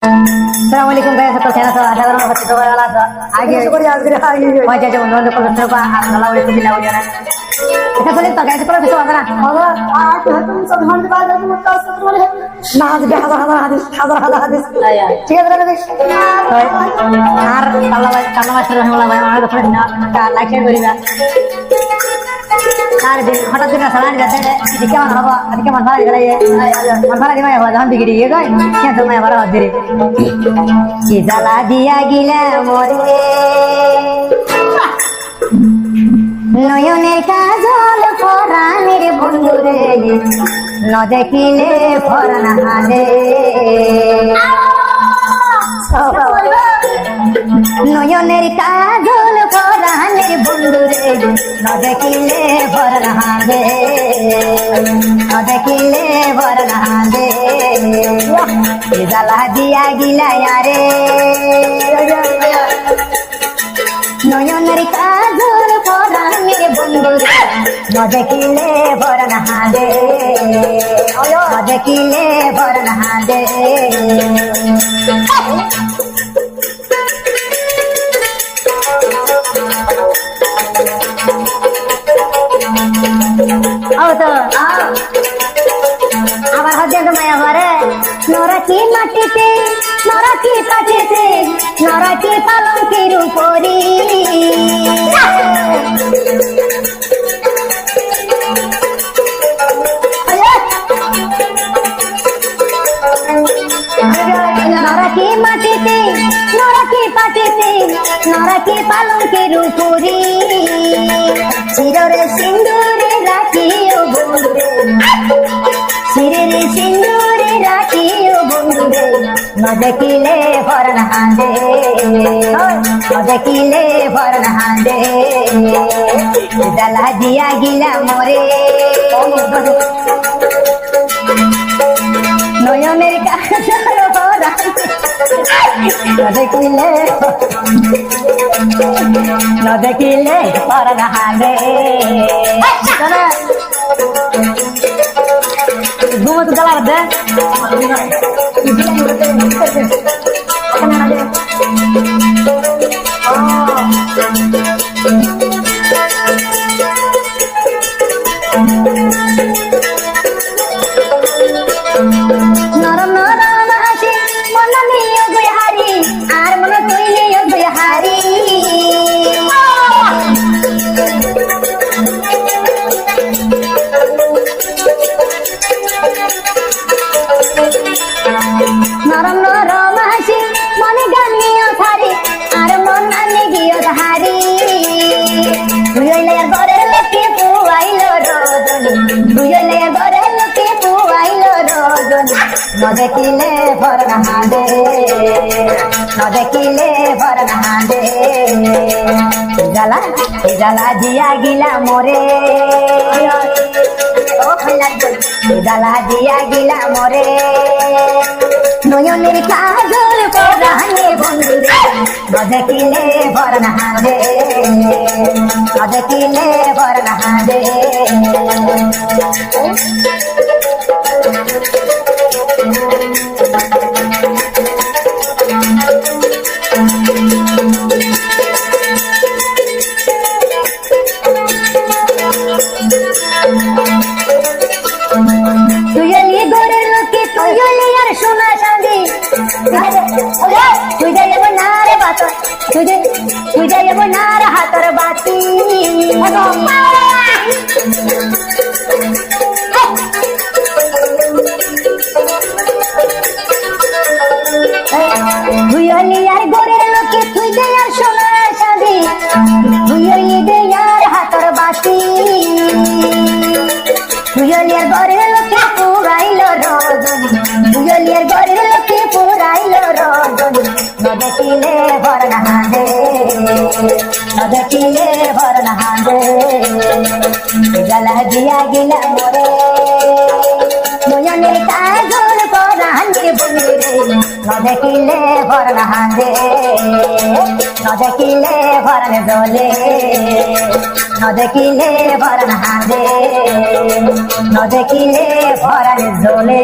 Assalamualaikum guys, aku channel so ada orang pasti coba lah so आगे wajah jauh nonton kalau coba kalau udah bisa lawan ya kita sulit to guys kalau bisa apa Allah तुम सब हम बात है मुतासिर वाले ना हजार hadis ya ঠিক আছে রাখো আর kalau মাস্টার রহমাল্লাহ ভাই আমাদের ফ্রেন্ড না লাইক শেয়ার করিবা আর দিন হঠাৎ করে সালান যাচ্ছে এদিকে আমার বাবা এদিকে আমার ভাই গেলে আমার ভাই দিমায় বাবা যখন বিগড়ি গিয়ে গয় কেন তোমায় বড় হচ্ছে কি জ্বালা দিয়া গিলা মরে নয়নের কাজল পরাণের বন্ধুরে ন দেখিলে পরাণ হালে নয়নের কাজল পরাণের বন্ধুরে ন দেখিলে পরাণ হালে ন দেখিলে পরাণ হালে জ্বালা দিয়া গিলা রে নয়নের কাজল পরাণের বন্ধুরে ন দেখিলে পরাণ হালে ন দেখিলে পরাণ হালে আবার হচ্ছে তোমায় আবারে নরাকি মাটিতে নরাকি পাটিতে নরাকি পালঙ্কের উপরি নরাকি মাটিতে নরাকি পাটিতে নরাকি পালঙ্কের উপরি চিররে সিন্দুরে রাখিও বন্ধুরে চিররে সিন্দুরে রাখিও বন্ধুরে ন দেখিলে পরাণ হাঁদে ন দেখিলে পরাণ হাঁদে জ্বালা দিয়া গিলা মরে নয়নের কাজল পরাণ ন দেখিলে ন দেখিলে পরাণ হাঁদে ঘুমো তো জ্বালা দে নরম নরম হাসি মন নিয়ে হারি আর মন তুই নিয়ে হারি নরম নরম হাসি মনে গান নিয়ে হারি আর মন আনে গিয়ে হারি তুই হইলে আর ঘরের লোকে পুয়াইল রজনী তুই হইলে আর ঘরের লোকে পুয়াইল রজনী ন দেখিলে পরাণ হাঁদে ন দেখিলে পরাণ হাঁদে জ্বালা জ্বালা দিয়া গিলা মরে জ্বালা দিয়া গিলা মরে নয়নের কাজল পরাণে বন্ধুরে ন দেখিলে পরাণ হাঁদে ন দেখিলে পরাণ হাঁদে তুইলি গোরের লোকে তুইলি আর সোনা চাঁদি তুই যাই যাব না রে বাত তুই যাই যাব না রে হাতের বাতি তুইলি আর গোরের লোকে তুই যাই আর সোনা চাঁদি তুইলি দে আর হাতের বাতি তুইলিয়ার ঘরের লোকে পুরাইল রজনী তুইলিয়ার ঘরের লোকে পুরাইল রজনী ন দেখিলে পরাণ হাঁদে ন দেখিলে পরাণ হাঁদে জ্বালা দিয়া গিলা মরে নয়নের কাজল পরাণের বন্ধুরে ন দেখিলে পরাণ হাঁদে ন দেখিলে পরাণ জ্বলে ন দেখিলে পরাণ হাঁদে ন দেখিলে পরাণ জ্বলে